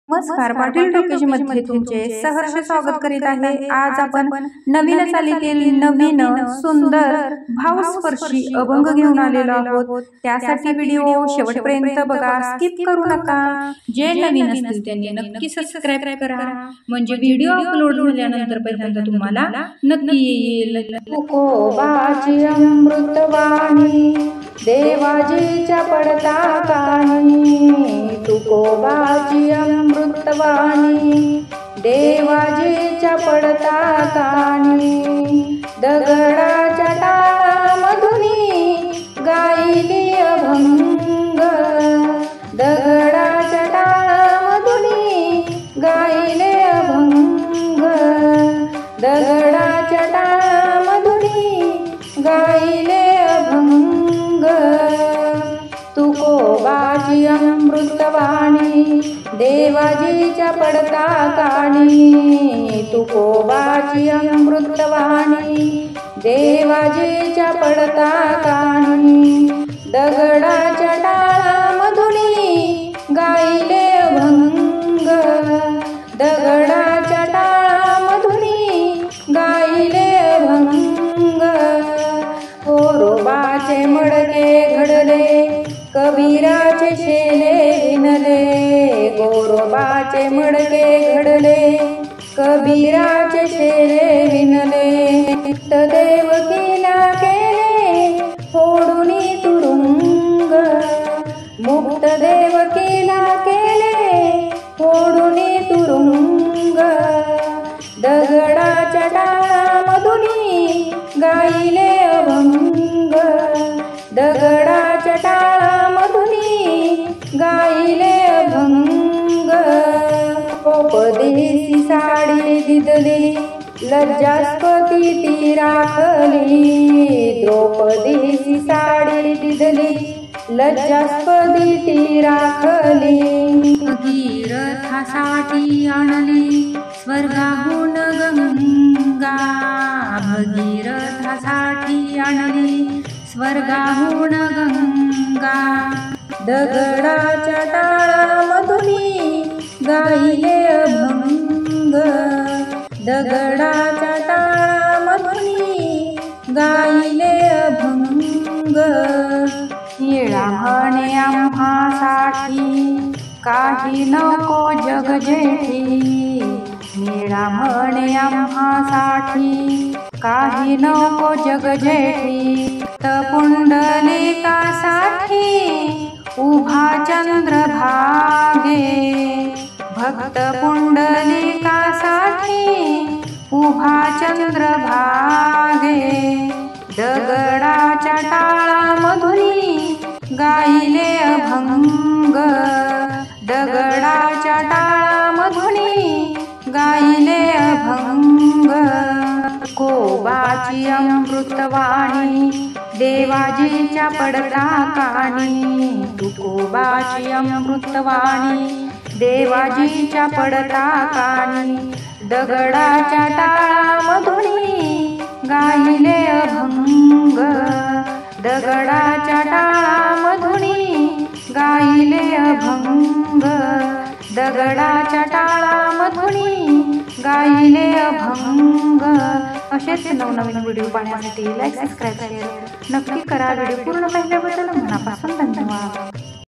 नमस्कार, पाटील टॉकीजमध्ये तुमचे सहर्ष स्वागत करीत आहे। आज आपण नवीन चालीतील नवीन सुंदर भावस्पर्शी अभंग घेऊन आलेलो आहोत। त्यासाठी व्हिडिओ शेवटपर्यंत बघा, स्किप करू नका। जे नवीन असतील त्यांनी नक्की सबस्क्राइब करा, म्हणजे व्हिडिओ अपलोड झाल्यानंतर पहिल्यांदा तुम्हाला नक्की येईल। तुकोबाची अमृतवाणी देवाजीच्या पडता कानी, तुकोबाची अमृतवाणी देवाजीच्या पडता कानी, दगडाच्या टाळामधुनी गायली अभंग, दगडाच्या टाळामधुनी गायले अभंग, दगडाच्या टाळामधुनी गायले अभंग। तुकोबाची अमृतवाणी देवाजीच्या पडता कानी, तुकोबाची अमृतवाणी देवाजीच्या पडता कानी, दगडाच्या टाळामधुनी गायले अभंग, दगडाच्या टाळामधुनी गायले अभंग। गोरोबाचे मडके घडले कबीराचे शेले विणले, गोरोबाचे मडके घडले कबीराचे शेले विणले, देवकीला केले फोडुनी तुरुंग, मुक्त देवकीला केले फोडुनी तुरुंग, दगडाच्या टाळामधुनी गायले अभंग, दगडाच्या टाळामधुनी गायले अभंग। द्रौपदीची साडी दिदली लज्जास्पती ती राखली, द्रौपदीची साडी दिदली लज्जास्पती ती राखली, भगीरथासाठी आणली स्वर्गाहून गंगा, भगीरथासाठी आणली स्वर्गाहून गंगा, दगडाच्या टाळामधुनी गायले अभंग, दगडाच्या टाळामधुनी गायले अभंग। येळा म्हणे आम्हासाठी काही नको जग जेठी, येळा म्हणे आम्हासाठी काही नको जग जेठी, पुंडलिकासाठी उभा चंद्रभागे, भक्त पुंडलिकासाठी उभा चंद्रभागे, दगडाच्या टाळामधुनी गायले अभंग, दगडाच्या टाळामधुनी गायले अभंग। तुकोबाची अमृतवाणी देवाजीच्या पडता कानी, तुकोबाची अमृतवाणी देवाजीच्या पडता कानी, दगडाच्या टाळामधुनी गायले अभंग, दगडाच्या टाळामधुनी गायले अभंग, दगडाच्या टाळामधुनी गायले अभंग। असेच नवनवीन व्हिडिओ पाहण्यासाठी लाईक, सबस्क्राइब, शेअर नक्की करा। व्हिडिओ पूर्ण पाहिल्याबद्दल मनापासून धन्यवाद।